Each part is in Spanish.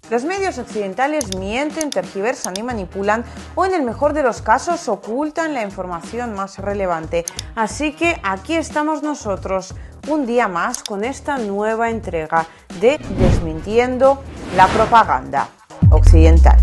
Los medios occidentales mienten, tergiversan y manipulan, o en el mejor de los casos ocultan la información más relevante. Así que aquí estamos nosotros, un día más, con esta nueva entrega de Desmintiendo la propaganda occidental.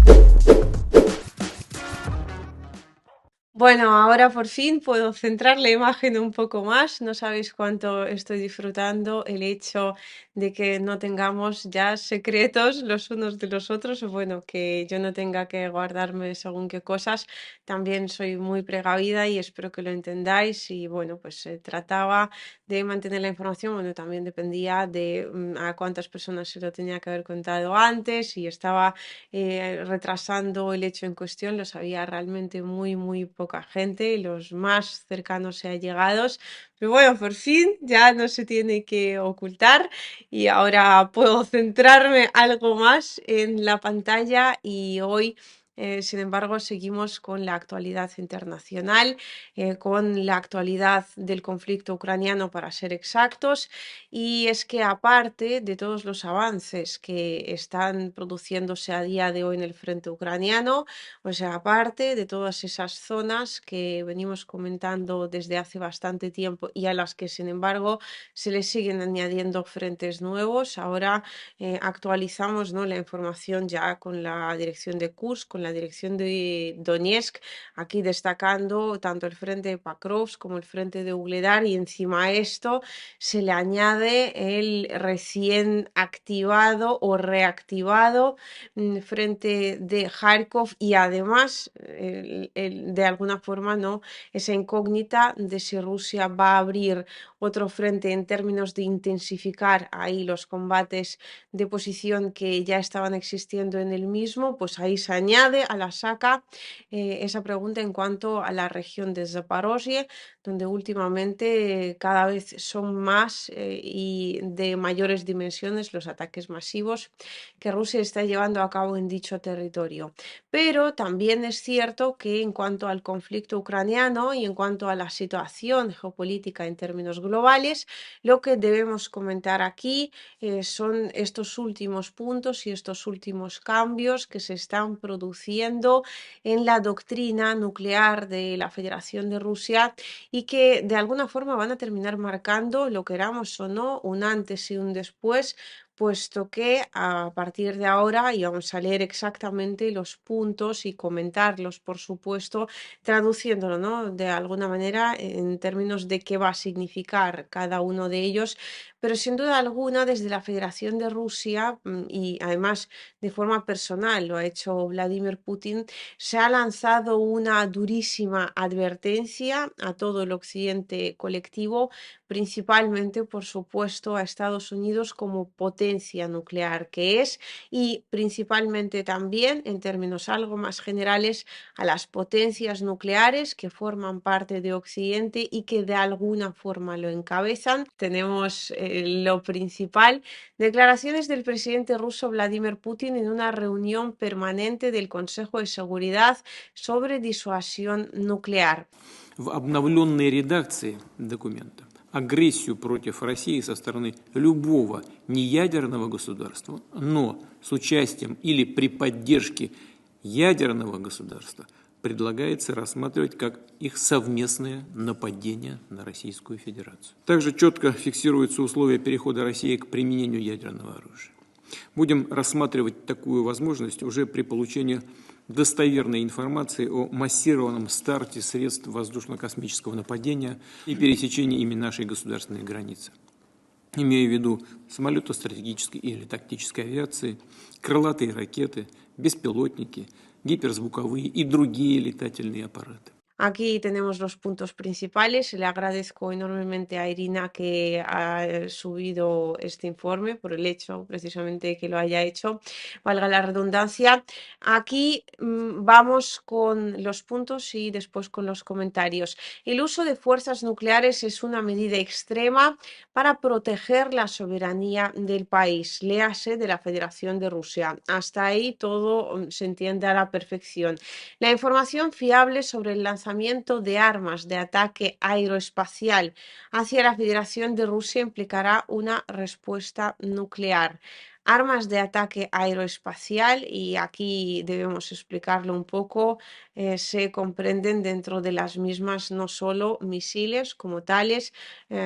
Bueno, ahora por fin puedo centrar la imagen un poco más. No sabéis cuánto estoy disfrutando el hecho de que no tengamos ya secretos los unos de los otros, o bueno, que yo no tenga que guardarme según qué cosas. También soy muy precavida y espero que lo entendáis. Y bueno, pues se trataba de mantener la información. Bueno, también dependía de a cuántas personas se lo tenía que haber contado antes y estaba retrasando el hecho en cuestión, lo sabía realmente muy poca gente, los más cercanos y allegados. Pero bueno, por fin ya no se tiene que ocultar y ahora puedo centrarme algo más en la pantalla y hoy. Sin embargo, seguimos con la actualidad internacional, con la actualidad del conflicto ucraniano para ser exactos, y es que aparte de todos los avances que están produciéndose a día de hoy en el frente ucraniano, o sea, aparte de todas esas zonas que venimos comentando desde hace bastante tiempo y a las que, sin embargo, se les siguen añadiendo frentes nuevos, ahora actualizamos, ¿no?, la información ya con la dirección de Kursk, con la dirección de Donetsk, aquí destacando tanto el frente de Pakrovsk como el frente de Ugledar, y encima a esto se le añade el recién activado o reactivado frente de Kharkov, y además de alguna forma, no, esa incógnita de si Rusia va a abrir otro frente en términos de intensificar ahí los combates de posición que ya estaban existiendo en el mismo, pues ahí se añade a la saca esa pregunta en cuanto a la región de Zaporozhye, donde últimamente cada vez son más y de mayores dimensiones los ataques masivos que Rusia está llevando a cabo en dicho territorio. Pero también es cierto que en cuanto al conflicto ucraniano y en cuanto a la situación geopolítica en términos globales, lo que debemos comentar aquí son estos últimos puntos y estos últimos cambios que se están produciendo en la doctrina nuclear de la Federación de Rusia y que de alguna forma van a terminar marcando, lo queramos o no, un antes y un después, puesto que a partir de ahora, y vamos a leer exactamente los puntos y comentarlos, por supuesto, traduciéndolo, ¿no?, de alguna manera en términos de qué va a significar cada uno de ellos, pero sin duda alguna desde la Federación de Rusia, y además de forma personal lo ha hecho Vladimir Putin, se ha lanzado una durísima advertencia a todo el occidente colectivo, principalmente, por supuesto, a Estados Unidos como potencia nuclear que es, y principalmente también, en términos algo más generales, a las potencias nucleares que forman parte de Occidente y que de alguna forma lo encabezan. Tenemos lo principal, declaraciones del presidente ruso Vladimir Putin en una reunión permanente del Consejo de Seguridad sobre disuasión nuclear. В обновленной редакции документа агрессию против России со стороны любого неядерного государства, но с участием или при поддержке ядерного государства предлагается рассматривать как их совместное нападение на Российскую Федерацию. Также четко фиксируются условия перехода России к применению ядерного оружия. Будем рассматривать такую возможность уже при получении достоверной информации о массированном старте средств воздушно-космического нападения и пересечении ими нашей государственной границы. Имею в виду самолеты стратегической или тактической авиации, крылатые ракеты, беспилотники, гиперзвуковые и другие летательные аппараты. Aquí tenemos los puntos principales. Le agradezco enormemente a Irina que ha subido este informe por el hecho precisamente que lo haya hecho, valga la redundancia. Aquí vamos con los puntos y después con los comentarios. El uso de fuerzas nucleares es una medida extrema para proteger la soberanía del país, léase de la Federación de Rusia. Hasta ahí todo se entiende a la perfección. La información fiable sobre el lanzamiento de armas de ataque aeroespacial hacia la Federación de Rusia implicará una respuesta nuclear. armas de ataque aeroespacial, y aquí debemos explicarlo un poco, se comprenden dentro de las mismas no solo misiles como tales,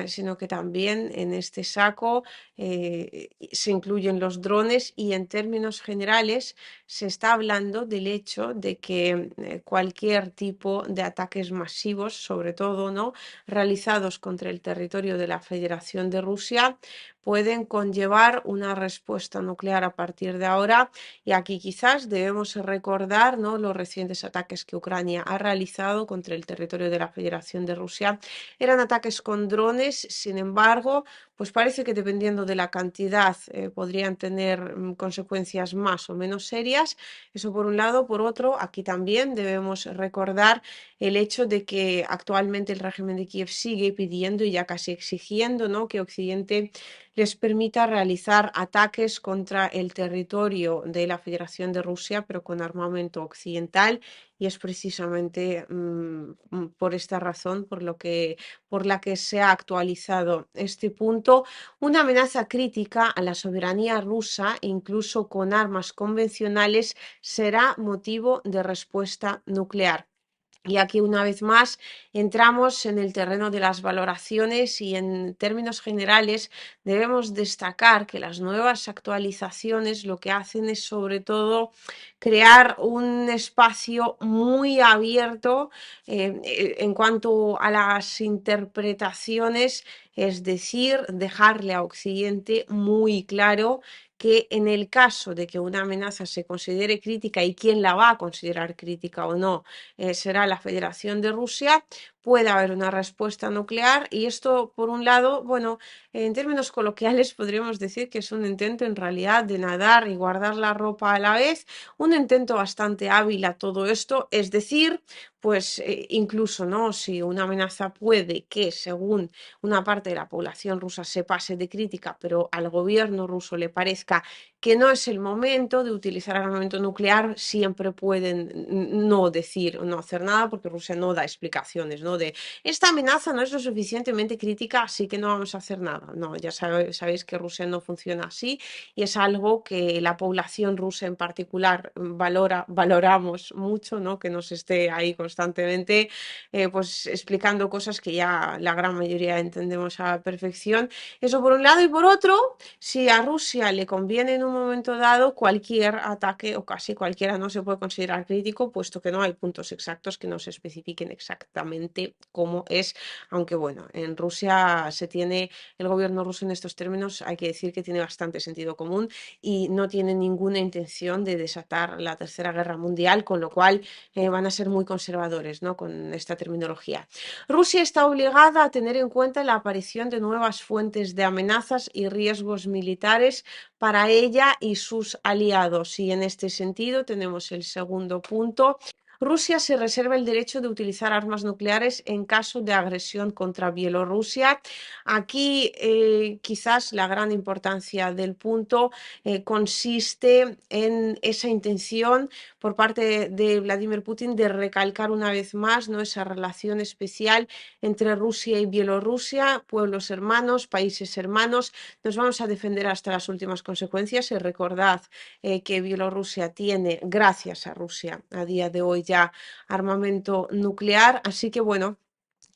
sino que también en este saco se incluyen los drones, y en términos generales se está hablando del hecho de que cualquier tipo de ataques masivos, sobre todo, ¿no?, realizados contra el territorio de la Federación de Rusia, pueden conllevar una respuesta nuclear a partir de ahora. Y aquí quizás debemos recordar, ¿no?, los recientes ataques que Ucrania ha realizado contra el territorio de la Federación de Rusia. Eran ataques con drones, sin embargo, pues parece que dependiendo de la cantidad podrían tener consecuencias más o menos serias. Eso por un lado. Por otro, aquí también debemos recordar el hecho de que actualmente el régimen de Kiev sigue pidiendo y ya casi exigiendo, ¿no?, que Occidente les permita realizar ataques contra el territorio de la Federación de Rusia, pero con armamento occidental. Y es precisamente por esta razón por la que se ha actualizado este punto. Una amenaza crítica a la soberanía rusa, incluso con armas convencionales, será motivo de respuesta nuclear. Y aquí una vez más entramos en el terreno de las valoraciones, y en términos generales debemos destacar que las nuevas actualizaciones lo que hacen es sobre todo crear un espacio muy abierto en cuanto a las interpretaciones, es decir, dejarle a Occidente muy claro que en el caso de que una amenaza se considere crítica, y quién la va a considerar crítica o no, será la Federación de Rusia, puede haber una respuesta nuclear. Y esto, por un lado, bueno, en términos coloquiales podríamos decir que es un intento en realidad de nadar y guardar la ropa a la vez, un intento bastante hábil a todo esto, es decir, pues incluso, ¿no?, si una amenaza puede que, según una parte de la población rusa, se pase de crítica, pero al gobierno ruso le parezca que no es el momento de utilizar armamento nuclear, siempre pueden no decir, no hacer nada, porque Rusia no da explicaciones, ¿no?, de esta amenaza no es lo suficientemente crítica, así que no vamos a hacer nada. No, ya sabéis que Rusia no funciona así, y es algo que la población rusa en particular valoramos mucho, ¿no?, que nos esté ahí constantemente pues explicando cosas que ya la gran mayoría entendemos a la perfección. Eso por un lado. Y por otro, si a Rusia le conviene en un momento dado, cualquier ataque o casi cualquiera no se puede considerar crítico, puesto que no hay puntos exactos que nos especifiquen exactamente cómo es. Aunque bueno, en Rusia el gobierno ruso en estos términos, hay que decir que tiene bastante sentido común y no tiene ninguna intención de desatar la Tercera Guerra Mundial, con lo cual van a ser muy conservadores, ¿no?, con esta terminología. Rusia está obligada a tener en cuenta la aparición de nuevas fuentes de amenazas y riesgos militares para ella y sus aliados. Y en este sentido tenemos el segundo punto. Rusia se reserva el derecho de utilizar armas nucleares en caso de agresión contra Bielorrusia. Aquí quizás la gran importancia del punto consiste en esa intención por parte de Vladimir Putin de recalcar una vez más, ¿no?, esa relación especial entre Rusia y Bielorrusia, pueblos hermanos, países hermanos. Nos vamos a defender hasta las últimas consecuencias. Y recordad que Bielorrusia tiene, gracias a Rusia, a día de hoy ya armamento nuclear. Así que bueno,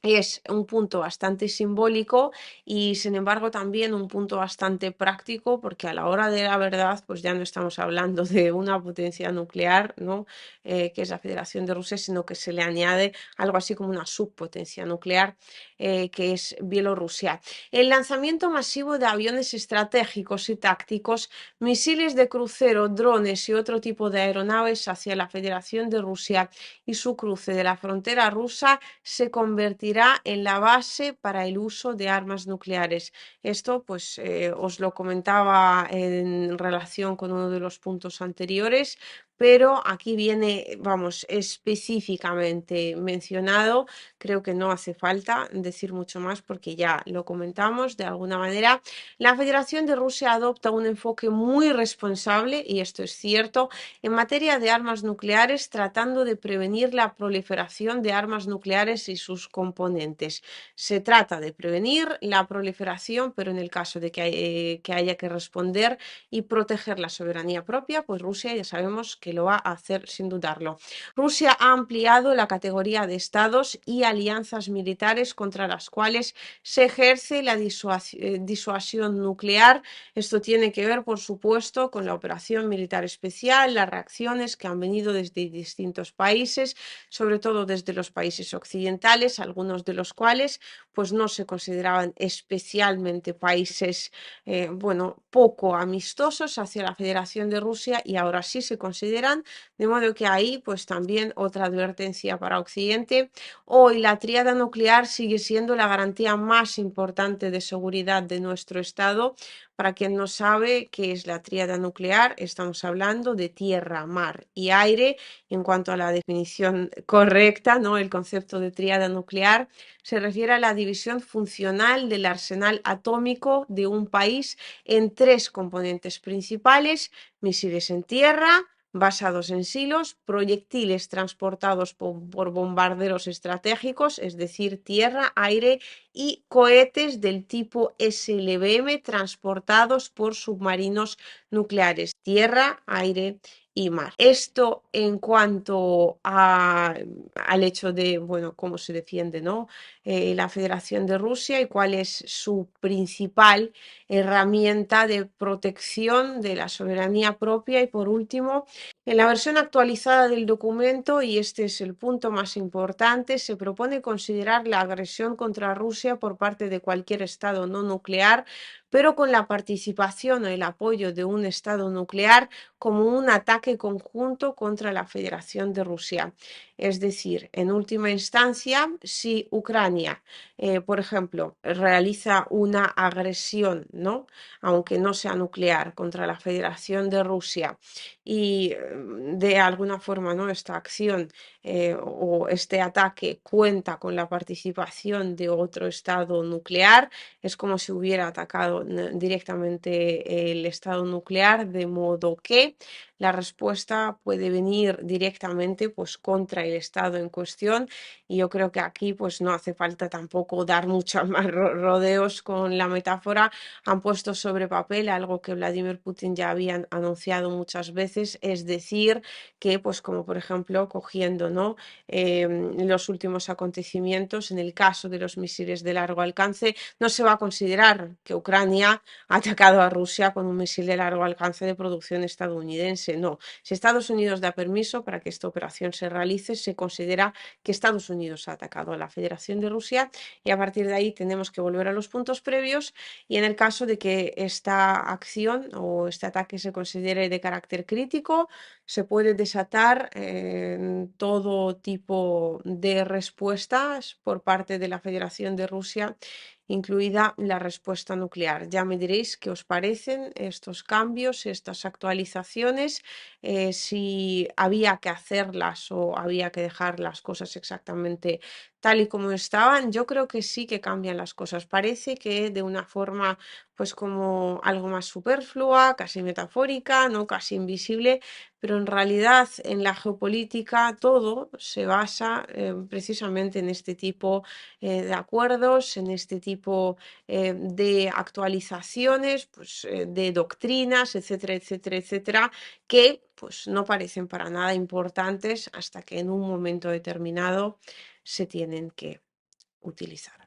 es un punto bastante simbólico y sin embargo también un punto bastante práctico, porque a la hora de la verdad pues ya no estamos hablando de una potencia nuclear, ¿no?, que es la Federación de Rusia, sino que se le añade algo así como una subpotencia nuclear, que es Bielorrusia. El lanzamiento masivo de aviones estratégicos y tácticos, misiles de crucero, drones y otro tipo de aeronaves hacia la Federación de Rusia y su cruce de la frontera rusa se convertirá en la base para el uso de armas nucleares. Esto pues os lo comentaba en relación con uno de los puntos anteriores, pero aquí viene, vamos, específicamente mencionado. Creo que no hace falta decir mucho más porque ya lo comentamos de alguna manera. La Federación de Rusia adopta un enfoque muy responsable, y esto es cierto, en materia de armas nucleares, tratando de prevenir la proliferación de armas nucleares y sus componentes componentes. Se trata de prevenir la proliferación, pero en el caso de que haya que responder y proteger la soberanía propia, pues Rusia ya sabemos que lo va a hacer sin dudarlo. Rusia ha ampliado la categoría de estados y alianzas militares contra las cuales se ejerce la disuasión nuclear. Esto tiene que ver, por supuesto, con la operación militar especial, las reacciones que han venido desde distintos países, sobre todo desde los países occidentales, algunos de los cuales pues no se consideraban especialmente países, bueno, poco amistosos hacia la Federación de Rusia y ahora sí se consideran, de modo que ahí pues también otra advertencia para Occidente. Hoy la tríada nuclear sigue siendo la garantía más importante de seguridad de nuestro Estado. Para quien no sabe qué es la tríada nuclear, estamos hablando de tierra, mar y aire. En cuanto a la definición correcta, ¿no? El concepto de tríada nuclear se refiere a la división funcional del arsenal atómico de un país en tres componentes principales: misiles en tierra, basados en silos, proyectiles transportados por bombarderos estratégicos, es decir, tierra, aire, y cohetes del tipo SLBM transportados por submarinos nucleares, tierra, aire y mar. Esto en cuanto al hecho de, bueno, cómo se defiende, ¿no? La Federación de Rusia y cuál es su principal herramienta de protección de la soberanía propia. Y por último, en la versión actualizada del documento, y este es el punto más importante, se propone considerar la agresión contra Rusia por parte de cualquier Estado no nuclear, pero con la participación o el apoyo de un Estado nuclear, como un ataque conjunto contra la Federación de Rusia. Es decir, en última instancia, si Ucrania, por ejemplo, realiza una agresión, ¿no? Aunque no sea nuclear, contra la Federación de Rusia, y de alguna forma, ¿no? Esta acción o este ataque cuenta con la participación de otro estado nuclear, es como si hubiera atacado directamente el estado nuclear, de modo que la respuesta puede venir directamente pues contra el estado en cuestión. Y yo creo que aquí pues no hace falta tampoco dar muchos más rodeos con la metáfora. Han puesto sobre papel algo que Vladimir Putin ya había anunciado muchas veces, es decir, que pues como por ejemplo cogiendo, ¿no? Los últimos acontecimientos, en el caso de los misiles de largo alcance, no se va a considerar que Ucrania ha atacado a Rusia con un misil de largo alcance de producción estadounidense. No, si Estados Unidos da permiso para que esta operación se realice, se considera que Estados Unidos ha atacado a la Federación de Rusia, y a partir de ahí tenemos que volver a los puntos previos. Y en el caso de que esta acción o este ataque se considere de carácter crítico, se puede desatar todo tipo de respuestas por parte de la Federación de Rusia, incluida la respuesta nuclear. Ya me diréis qué os parecen estos cambios, estas actualizaciones, si había que hacerlas o había que dejar las cosas exactamente tal y como estaban. Yo creo que sí que cambian las cosas. Parece que de una forma pues como algo más superflua, casi metafórica, no casi invisible, pero en realidad en la geopolítica todo se basa precisamente en este tipo de acuerdos, en este tipo de actualizaciones, pues, de doctrinas, etcétera, etcétera, etcétera, que pues no parecen para nada importantes hasta que en un momento determinado se tienen que utilizar.